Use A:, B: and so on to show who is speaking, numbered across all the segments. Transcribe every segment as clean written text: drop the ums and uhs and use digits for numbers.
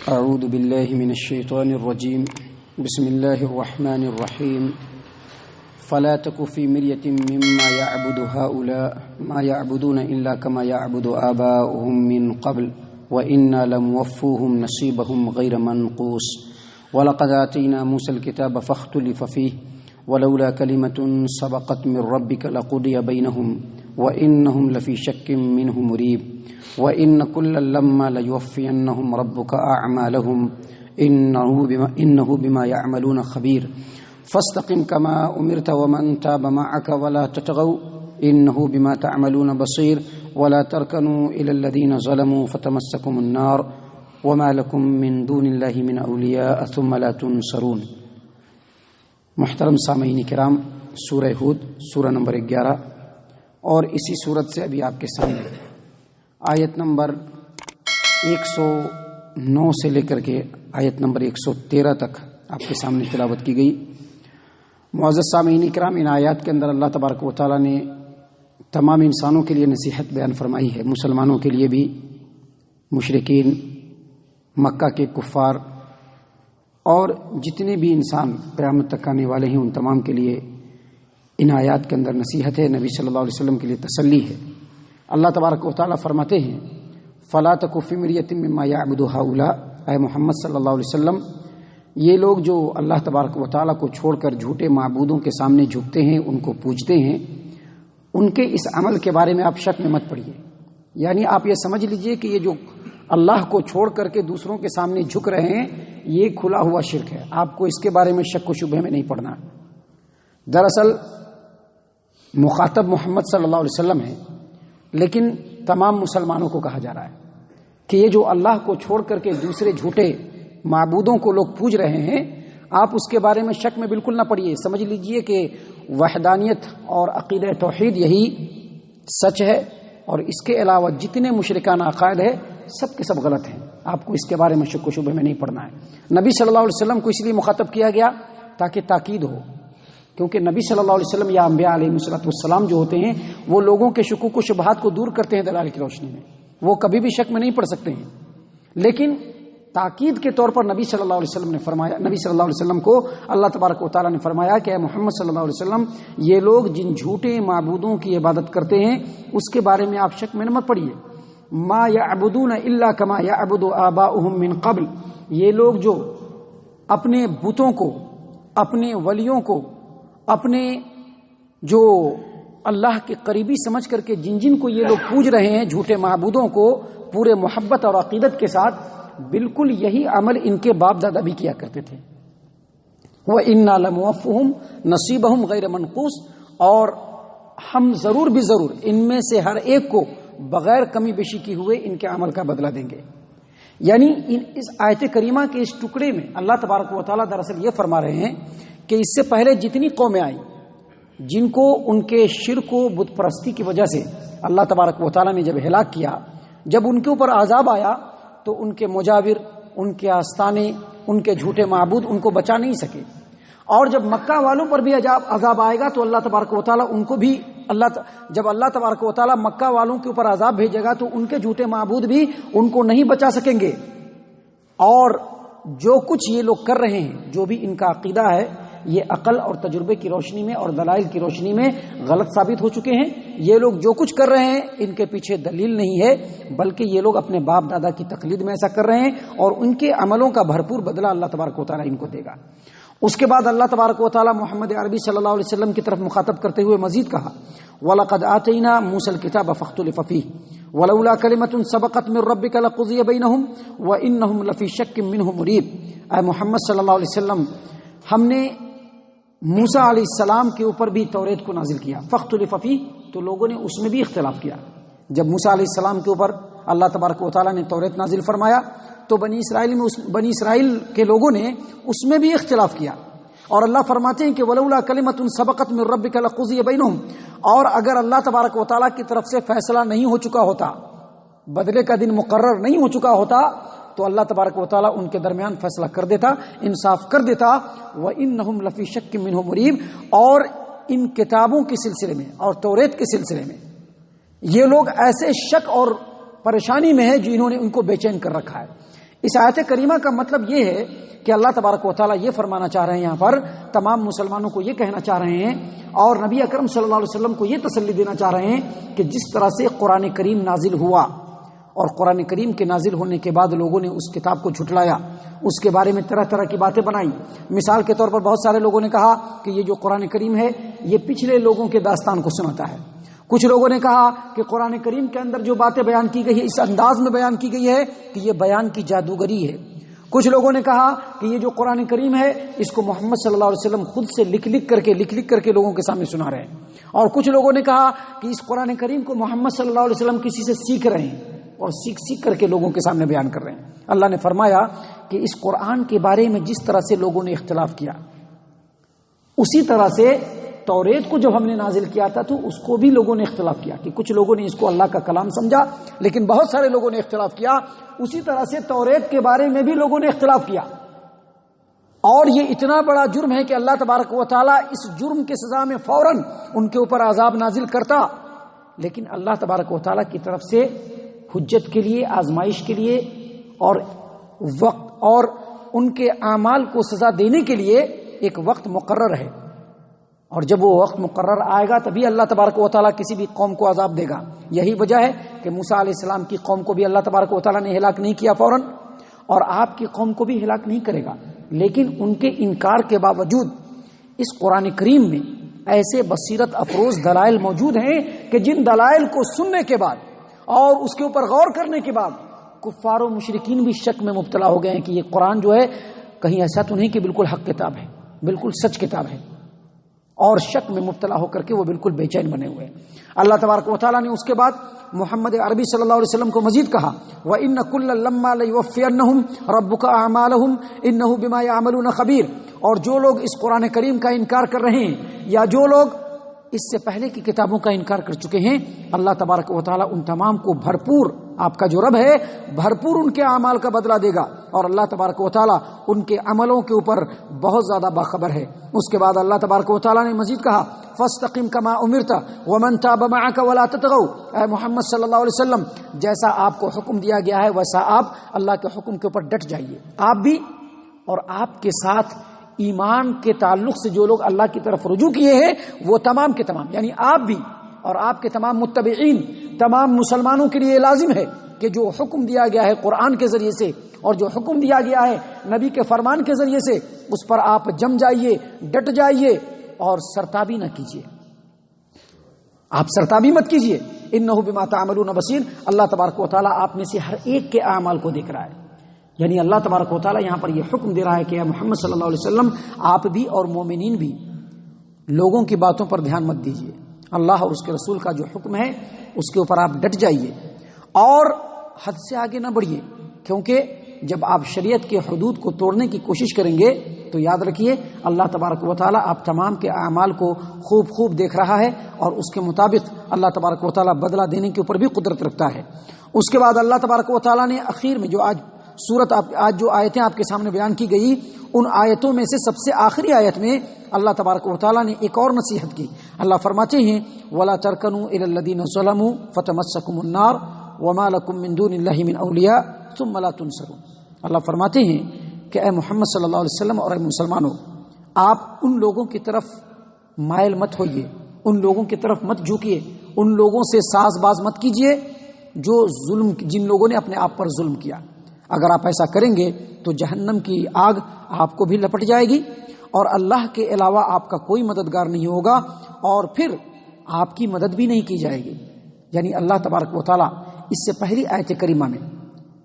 A: اعوذ باللہ من الشیطان الرجیم بسم اللہ الرحمن الرحیم فلا تک فی مریۃ مما یعبد هؤلاء ما یعبدون الا كما يعبد آباؤهم من قبل وإنا لموفوهم نصیبهم غیر منقوص ولقد آتینا موسى الكتاب فاختلف فیہ ولولا كلمة سبقت من ربك لقضي بينهم وإنهم لفي شك منه مريب وإن كلا لما ليوفينهم ربك أعمالهم إنه بما يعملون خبير فاستقم كما أمرت ومن تاب معك ولا تطغوا إنه بما تعملون بصير ولا تركنوا إلى الذين ظلموا فتمسكم النار وما لكم من دون الله من أولياء ثم لا تنصرون. محترم سامعین کرام، سورہ ہود سورہ نمبر 11 اور اسی صورت سے ابھی آپ کے سامنے آیت نمبر 109 سے لے کر کے آیت نمبر 113 تک آپ کے سامنے تلاوت کی گئی. معزز سامعین کرام، ان آیات کے اندر اللہ تبارک و تعالیٰ نے تمام انسانوں کے لیے نصیحت بیان فرمائی ہے، مسلمانوں کے لیے بھی، مشرکین مکہ کے کفار اور جتنے بھی انسان قیامت تک آنے والے ہیں ان تمام کے لیے ان آیات کے اندر نصیحت ہے، نبی صلی اللہ علیہ وسلم کے لیے تسلی ہے. اللہ تبارک و تعالیٰ فرماتے ہیں فلا تک فی مریۃ مما یعبد ہؤلاء، اے محمد صلی اللہ علیہ وسلم، یہ لوگ جو اللہ تبارک و تعالیٰ کو چھوڑ کر جھوٹے معبودوں کے سامنے جھکتے ہیں، ان کو پوجتے ہیں، ان کے اس عمل کے بارے میں آپ شک میں مت پڑیے. یعنی آپ یہ سمجھ لیجئے کہ یہ جو اللہ کو چھوڑ کر کے دوسروں کے سامنے جھک رہے ہیں یہ کھلا ہوا شرک ہے، آپ کو اس کے بارے میں شک و شبہ میں نہیں پڑنا. دراصل مخاطب محمد صلی اللہ علیہ وسلم ہے، لیکن تمام مسلمانوں کو کہا جا رہا ہے کہ یہ جو اللہ کو چھوڑ کر کے دوسرے جھوٹے معبودوں کو لوگ پوج رہے ہیں، آپ اس کے بارے میں شک میں بالکل نہ پڑیے. سمجھ لیجئے کہ وحدانیت اور عقیدہ توحید یہی سچ ہے، اور اس کے علاوہ جتنے مشرکانہ عقائد ہے سب کے سب غلط ہیں. آپ کو اس کے بارے میں شک و شبہ میں نہیں پڑنا ہے. نبی صلی اللہ علیہ وسلم کو اس لیے مخاطب کیا گیا تاکہ تاکید ہو، کیونکہ نبی صلی اللہ علیہ وسلم یا انبیاء علیہ السلام جو ہوتے ہیں وہ لوگوں کے شکوک و شبہات کو دور کرتے ہیں دلائل کی روشنی میں، وہ کبھی بھی شک میں نہیں پڑ سکتے ہیں. لیکن تاکید کے طور پر نبی صلی اللہ علیہ وسلم نے فرمایا، نبی صلی اللہ علیہ وسلم کو اللہ تبارک و تعالیٰ نے فرمایا کہ اے محمد صلی اللہ علیہ وسلم، یہ لوگ جن جھوٹے معبودوں کی عبادت کرتے ہیں اس کے بارے میں آپ شک میں مت پڑیے. ما یعبدون الا کما یعبد آباؤہم من قبل، یہ لوگ جو اپنے بتوں کو، اپنے ولیوں کو، اپنے جو اللہ کے قریبی سمجھ کر کے جن کو یہ لوگ پوج رہے ہیں جھوٹے معبودوں کو پورے محبت اور عقیدت کے ساتھ، بالکل یہی عمل ان کے باپ دادا بھی کیا کرتے تھے. وَإِنَّا لَمُوَفُّوهُمْ نَصِيبَهُمْ غَيْرَ مَنْقُوصٍ، اور ہم ضرور بھی ضرور ان میں سے ہر ایک کو بغیر کمی بیشی کی ہوئے ان کے عمل کا بدلہ دیں گے. یعنی اس آیت کریمہ کے اس ٹکڑے میں اللہ تبارک و تعالیٰ دراصل یہ فرما رہے ہیں کہ اس سے پہلے جتنی قومیں آئیں جن کو ان کے شرک و بت پرستی کی وجہ سے اللہ تبارک و تعالیٰ نے جب ہلاک کیا، جب ان کے اوپر عذاب آیا تو ان کے مجاور، ان کے آستانے، ان کے جھوٹے معبود ان کو بچا نہیں سکے. اور جب مکہ والوں پر بھی عذاب آئے گا تو اللہ تبارک و تعالیٰ ان کو بھی جب اللہ تبارک و تعالیٰ مکہ والوں کے اوپر عذاب بھیجے گا تو ان کے جھوٹے معبود بھی ان کو نہیں بچا سکیں گے. اور جو کچھ یہ لوگ کر رہے ہیں، جو بھی ان کا عقیدہ ہے، یہ عقل اور تجربے کی روشنی میں اور دلائل کی روشنی میں غلط ثابت ہو چکے ہیں. یہ لوگ جو کچھ کر رہے ہیں ان کے پیچھے دلیل نہیں ہے، بلکہ یہ لوگ اپنے باپ دادا کی تقلید میں ایسا کر رہے ہیں، اور ان کے عملوں کا بھرپور بدلہ اللہ تبارک و تعالیٰ ان کو دے گا. اس کے بعد اللہ تبارک و تعالیٰ محمد عربی صلی اللہ علیہ وسلم کی طرف مخاطب کرتے ہوئے مزید کہا وَلَقَدْ آتَيْنَا مُوسَى الْكِتَابَ فَاخْتُلِفَ فِيهِ وَلَوْلَا كَلِمَةٌ سَبَقَتْ مِن رَّبِّكَ لَقُضِيَ بَيْنَهُمْ وَإِنَّهُمْ لَفِي شَكٍّ مِّنْهُ مُرِيبٍ. اے محمد صلی اللہ علیہ وسلم، ہم نے موسیٰ علیہ السلام کے اوپر بھی توریت کو نازل کیا. فَاخْتُلِفَ فِيهِ، تو لوگوں نے اس میں بھی اختلاف کیا. جب موسیٰ علیہ السلام کے اوپر اللہ تبارک و تعالیٰ نے توریت نازل فرمایا تو بنی اسرائیل کے لوگوں نے اس میں بھی اختلاف کیا. اور اللہ فرماتے ہیں کہ وَلَوْلَا كَلِمَةٌ سَبَقَتْ مِن رَّبِّكَ لَقُضِيَ بَيْنَهُمْ، اور اگر اللہ تبارک و تعالیٰ کی طرف سے فیصلہ نہیں ہو چکا ہوتا، بدلے کا دن مقرر نہیں ہو چکا ہوتا، تو اللہ تبارک و تعالیٰ ان کے درمیان فیصلہ کر دیتا، انصاف کر دیتا. وَإِنَّهُمْ لَفِي شَكٍّ مِّنْهُ مُرِيبٍ، اور ان کتابوں کے سلسلے میں اور توریت کے سلسلے میں یہ لوگ ایسے شک اور پریشانی میں ہیں جو انہوں نے ان کو بے چین کر رکھا ہے۔ اس آیت کریمہ کا مطلب یہ ہے کہ اللہ تبارک و تعالیٰ یہ فرمانا چاہ رہے ہیں، یہاں پر تمام مسلمانوں کو یہ کہنا چاہ رہے ہیں اور نبی اکرم صلی اللہ علیہ وسلم کو یہ تسلی دینا چاہ رہے ہیں کہ جس طرح سے قرآن کریم نازل ہوا اور قرآن کریم کے نازل ہونے کے بعد لوگوں نے اس کتاب کو جھٹلایا، اس کے بارے میں طرح طرح کی باتیں بنائی۔ مثال کے طور پر بہت سارے لوگوں نے کہا کہ یہ جو قرآن کریم ہے یہ پچھلے لوگوں کے داستان کو سناتا ہے۔ کچھ لوگوں نے کہا کہ قرآن کریم کے اندر جو باتیں بیان کی گئی ہے اس انداز میں بیان کی گئی ہے کہ یہ بیان کی جادوگری ہے۔ کچھ لوگوں نے کہا کہ یہ جو قرآن کریم ہے اس کو محمد صلی اللہ علیہ وسلم خود سے لکھ لکھ کر کے لوگوں کے سامنے سنا رہے ہیں، اور کچھ لوگوں نے کہا کہ اس قرآن کریم کو محمد صلی اللہ علیہ وسلم کسی سے سیکھ رہے ہیں اور سیکھ کر کے لوگوں کے سامنے بیان کر رہے ہیں۔ اللہ نے فرمایا کہ اس قرآن کے بارے میں جس طرح سے لوگوں نے اختلاف کیا اسی طرح سے توریت کو جب ہم نے نازل کیا تھا تو اس کو بھی لوگوں نے اختلاف کیا کہ کچھ لوگوں نے اس کو اللہ کا کلام سمجھا لیکن بہت سارے لوگوں نے اختلاف کیا۔ اسی طرح سے توریت کے بارے میں بھی لوگوں نے اختلاف کیا، اور یہ اتنا بڑا جرم ہے کہ اللہ تبارک و تعالیٰ اس جرم کے سزا میں فوراً ان کے اوپر عذاب نازل کرتا، لیکن اللہ تبارک و تعالیٰ کی طرف سے حجت کے لیے، آزمائش کے لیے اور وقت اور ان کے اعمال کو سزا دینے کے لیے ایک وقت مقرر ہے، اور جب وہ وقت مقرر آئے گا تبھی اللہ تبارک و تعالیٰ کسی بھی قوم کو عذاب دے گا۔ یہی وجہ ہے کہ موسیٰ علیہ السلام کی قوم کو بھی اللہ تبارک و تعالیٰ نے ہلاک نہیں کیا فوراً، اور آپ کی قوم کو بھی ہلاک نہیں کرے گا، لیکن ان کے انکار کے باوجود اس قرآن کریم میں ایسے بصیرت افروز دلائل موجود ہیں کہ جن دلائل کو سننے کے بعد اور اس کے اوپر غور کرنے کے بعد کفار و مشرکین بھی شک میں مبتلا ہو گئے ہیں کہ یہ قرآن جو ہے کہیں ایسا تو نہیں کہ بالکل حق کتاب ہے، بالکل سچ کتاب ہے، اور شک میں مبتلا ہو کر کے وہ بالکل بے چین بنے ہوئے ہیں۔ اللہ تبارک و تعالیٰ نے اس کے بعد محمد عربی صلی اللہ علیہ وسلم کو مزید کہا وَإِنَّ كُلًّا لَمَّا لَيُوَفِّيَنَّهُمْ رَبُّكَ أَعْمَالَهُمْ إِنَّهُ بِمَا يَعْمَلُونَ خَبِيرٌ، اور جو لوگ اس قرآن کریم کا انکار کر رہے ہیں یا جو لوگ اس سے پہلے کی کتابوں کا انکار کر چکے ہیں، اللہ تبارک و تعالیٰ ان تمام کو بھرپور، آپ کا جو رب ہے بھرپور ان کے اعمال کا بدلہ دے گا، اور اللہ تبارک و تعالیٰ ان کے عملوں کے اوپر بہت زیادہ باخبر ہے۔ اس کے بعد اللہ تبارک و تعالیٰ نے مزید کہا فَاسْتَقِمْ كَمَا أُمِرْتَ وَمَنْ تَابَ مَعَكَ وَلَا تَطْغَوْا، اے محمد صلی اللہ علیہ وسلم جیسا آپ کو حکم دیا گیا ہے ویسا آپ اللہ کے حکم کے اوپر ڈٹ جائیے، آپ بھی اور آپ کے ساتھ ایمان کے تعلق سے جو لوگ اللہ کی طرف رجوع کیے ہیں وہ تمام کے تمام، یعنی آپ بھی اور آپ کے تمام متبعین، تمام مسلمانوں کے لیے لازم ہے کہ جو حکم دیا گیا ہے قرآن کے ذریعے سے اور جو حکم دیا گیا ہے نبی کے فرمان کے ذریعے سے اس پر آپ جم جائیے، ڈٹ جائیے اور سرتابی نہ کیجیے، آپ سرتابی مت کیجیے۔ انہ بما تعملون بصیر، اللہ تبارک و تعالیٰ آپ میں سے ہر ایک کے اعمال کو دیکھ رہا ہے، یعنی اللہ تبارک و تعالیٰ یہاں پر یہ حکم دے رہا ہے کہ اے محمد صلی اللہ علیہ وسلم آپ بھی اور مومنین بھی لوگوں کی باتوں پر دھیان مت دیجیے، اللہ اور اس کے رسول کا جو حکم ہے اس کے اوپر آپ ڈٹ جائیے اور حد سے آگے نہ بڑھیے، کیونکہ جب آپ شریعت کے حدود کو توڑنے کی کوشش کریں گے تو یاد رکھیے اللہ تبارک و تعالیٰ آپ تمام کے اعمال کو خوب دیکھ رہا ہے اور اس کے مطابق اللہ تبارک و تعالیٰ بدلہ دینے کے اوپر بھی قدرت رکھتا ہے۔ اس کے بعد اللہ تبارک و تعالیٰ نے اخیر میں جو آج جو آیتیں آپ کے سامنے بیان کی گئی ان آیتوں میں سے سب سے آخری آیت میں اللہ تبارک و تعالیٰ نے ایک اور نصیحت کی۔ اللہ فرماتے ہیں وَلَا تَرْكَنُوا إِلَى الَّذِينَ ظَلَمُوا فَتَمَسَّكُمُ النَّارُ وَمَا لَكُم مِّن دُونِ اللَّهِ مِنْ أَوْلِيَاءَ ثُمَّ لَا تُنصَرُونَ۔ اللہ فرماتے ہیں کہ اے محمد صلی اللہ علیہ وسلم اور اے مسلمانوں، آپ ان لوگوں کی طرف مائل مت ہوئیے، ان لوگوں کی طرف مت جھکیے، ان لوگوں سے ساز باز مت کیجیے جن لوگوں نے اپنے آپ پر ظلم کیا۔ اگر آپ ایسا کریں گے تو جہنم کی آگ آپ کو بھی لپٹ جائے گی اور اللہ کے علاوہ آپ کا کوئی مددگار نہیں ہوگا اور پھر آپ کی مدد بھی نہیں کی جائے گی۔ یعنی اللہ تبارک و تعالیٰ اس سے پہلی آیت کریمہ میں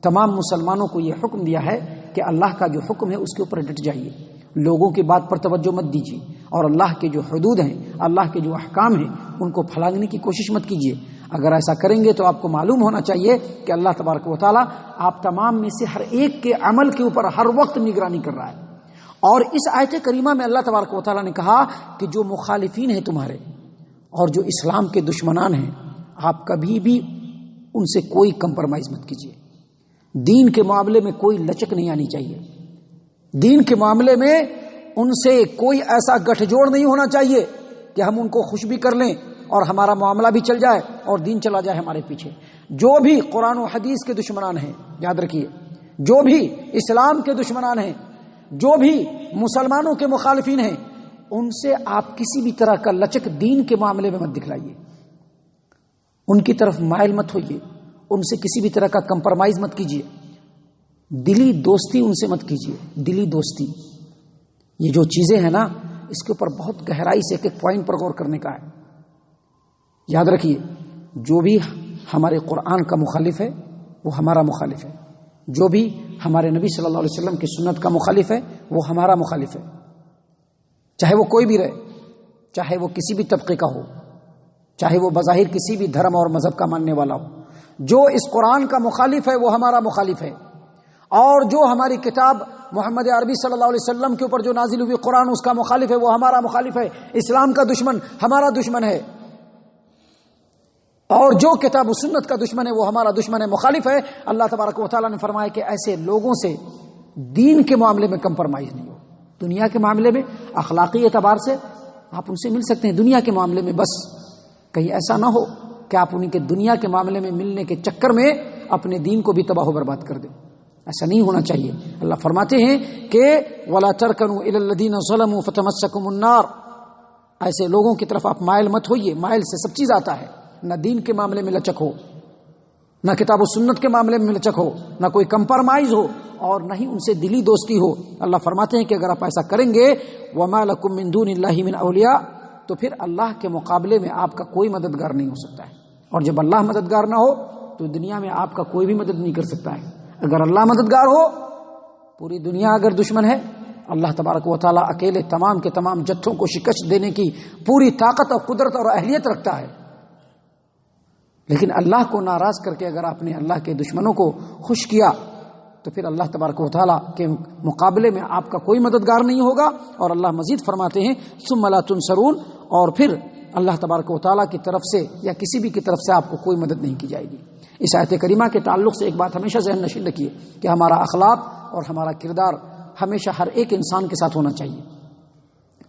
A: تمام مسلمانوں کو یہ حکم دیا ہے کہ اللہ کا جو حکم ہے اس کے اوپر ڈٹ جائیے، لوگوں کی بات پر توجہ مت دیجیے اور اللہ کے جو حدود ہیں، اللہ کے جو احکام ہیں ان کو پھلانگنے کی کوشش مت کیجیے۔ اگر ایسا کریں گے تو آپ کو معلوم ہونا چاہیے کہ اللہ تبارک و تعالیٰ آپ تمام میں سے ہر ایک کے عمل کے اوپر ہر وقت نگرانی کر رہا ہے۔ اور اس آیت کریمہ میں اللہ تبارک و تعالیٰ نے کہا کہ جو مخالفین ہیں تمہارے اور جو اسلام کے دشمنان ہیں آپ کبھی بھی ان سے کوئی کمپرمائز مت کیجیے، دین کے معاملے میں کوئی لچک نہیں آنی چاہیے، دین کے معاملے میں ان سے کوئی ایسا گٹھ جوڑ نہیں ہونا چاہیے کہ ہم ان کو خوش بھی کر لیں اور ہمارا معاملہ بھی چل جائے اور دین چلا جائے ہمارے پیچھے. جو بھی قرآن و حدیث کے دشمنان ہیں، یاد رکھیے، جو بھی اسلام کے دشمنان ہیں، جو بھی مسلمانوں کے مخالفین ہیں، ان سے آپ کسی بھی طرح کا لچک دین کے معاملے میں مت دکھلائیے، ان کی طرف مائل مت ہوئیے، ان سے کسی بھی طرح کا کمپرمائز مت کیجیے، دلی دوستی ان سے مت کیجیے. دلی دوستی یہ جو چیزیں ہیں نا، اس کے اوپر بہت گہرائی سے ایک ایک پوائنٹ پر غور کرنے کا ہے. یاد رکھیے، جو بھی ہمارے قرآن کا مخالف ہے وہ ہمارا مخالف ہے، جو بھی ہمارے نبی صلی اللہ علیہ وسلم کی سنت کا مخالف ہے وہ ہمارا مخالف ہے، چاہے وہ کوئی بھی رہے، چاہے وہ کسی بھی طبقے کا ہو، چاہے وہ بظاہر کسی بھی دھرم اور مذہب کا ماننے والا ہو. جو اس قرآن کا مخالف ہے وہ ہمارا مخالف ہے، اور جو ہماری کتاب محمد عربی صلی اللہ علیہ وسلم کے اوپر جو نازل ہوئی قرآن اس کا مخالف ہے وہ ہمارا مخالف ہے. اسلام کا دشمن ہمارا دشمن ہے، اور جو کتاب و سنت کا دشمن ہے وہ ہمارا دشمن ہے، مخالف ہے. اللہ تبارک و تعالیٰ نے فرمایا کہ ایسے لوگوں سے دین کے معاملے میں کمپرمائز نہیں ہو. دنیا کے معاملے میں اخلاقی اعتبار سے آپ ان سے مل سکتے ہیں، دنیا کے معاملے میں بس کہیں ایسا نہ ہو کہ آپ ان کے دنیا کے معاملے میں ملنے کے چکر میں اپنے دین کو بھی تباہ و برباد کر دیں. ایسا نہیں ہونا چاہیے. اللہ فرماتے ہیں کہ وَلَا تَرْكَنُوا إِلَى الَّذِينَ ظَلَمُوا فَتَمَسَّكُمُ النَّارُ. ایسے لوگوں کی طرف آپ مائل مت ہوئیے. مائل سے سب چیز آتا ہے، نہ دین کے معاملے میں لچک ہو، نہ کتاب و سنت کے معاملے میں لچک ہو، نہ کوئی کمپرمائز ہو، اور نہ ہی ان سے دلی دوستی ہو. اللہ فرماتے ہیں کہ اگر آپ ایسا کریں گے وَمَا لَكُم مِّن دُونِ اللَّهِ مِنْ أَوْلِيَاءَ، تو پھر اللہ کے مقابلے میں آپ کا کوئی مددگار نہیں ہو سکتا ہے. اور جب اللہ مددگار نہ ہو تو دنیا میں آپ کا کوئی بھی مدد نہیں کر سکتا ہے. اگر اللہ مددگار ہو، پوری دنیا اگر دشمن ہے، اللہ تبارک و تعالیٰ اکیلے تمام کے تمام جتھوں کو شکست دینے کی پوری طاقت اور قدرت اور اہلیت رکھتا ہے. لیکن اللہ کو ناراض کر کے اگر آپ نے اللہ کے دشمنوں کو خوش کیا تو پھر اللہ تبارک و تعالیٰ کے مقابلے میں آپ کا کوئی مددگار نہیں ہوگا. اور اللہ مزید فرماتے ہیں ثم لا تنصرون، اور پھر اللہ تبارک و تعالیٰ کی طرف سے یا کسی بھی کی طرف سے آپ کو کوئی مدد نہیں کی جائے گی. اس آیت کریمہ کے تعلق سے ایک بات ہمیشہ ذہن نشین رکھیے کہ ہمارا اخلاق اور ہمارا کردار ہمیشہ ہر ایک انسان کے ساتھ ہونا چاہیے،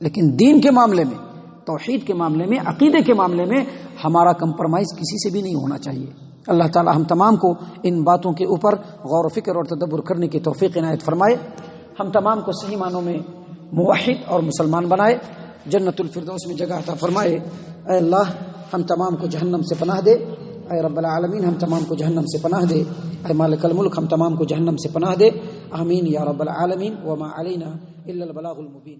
A: لیکن دین کے معاملے میں، توحید کے معاملے میں، عقیدے کے معاملے میں ہمارا کمپرمائز کسی سے بھی نہیں ہونا چاہیے. اللہ تعالی ہم تمام کو ان باتوں کے اوپر غور و فکر اور تدبر کرنے کی توفیق عنایت فرمائے. ہم تمام کو صحیح معنوں میں موحد اور مسلمان بنائے، جنت الفردوس میں جگہ عطا فرمائے. اے اللہ ہم تمام کو جہنم سے پناہ دے. اے رب العالمین ہم تمام کو جہنم سے پناہ دے. اے مالک الملک ہم تمام کو جہنم سے پناہ دے. آمین یا رب العالمین. وما علینا الا البلاغ المبین.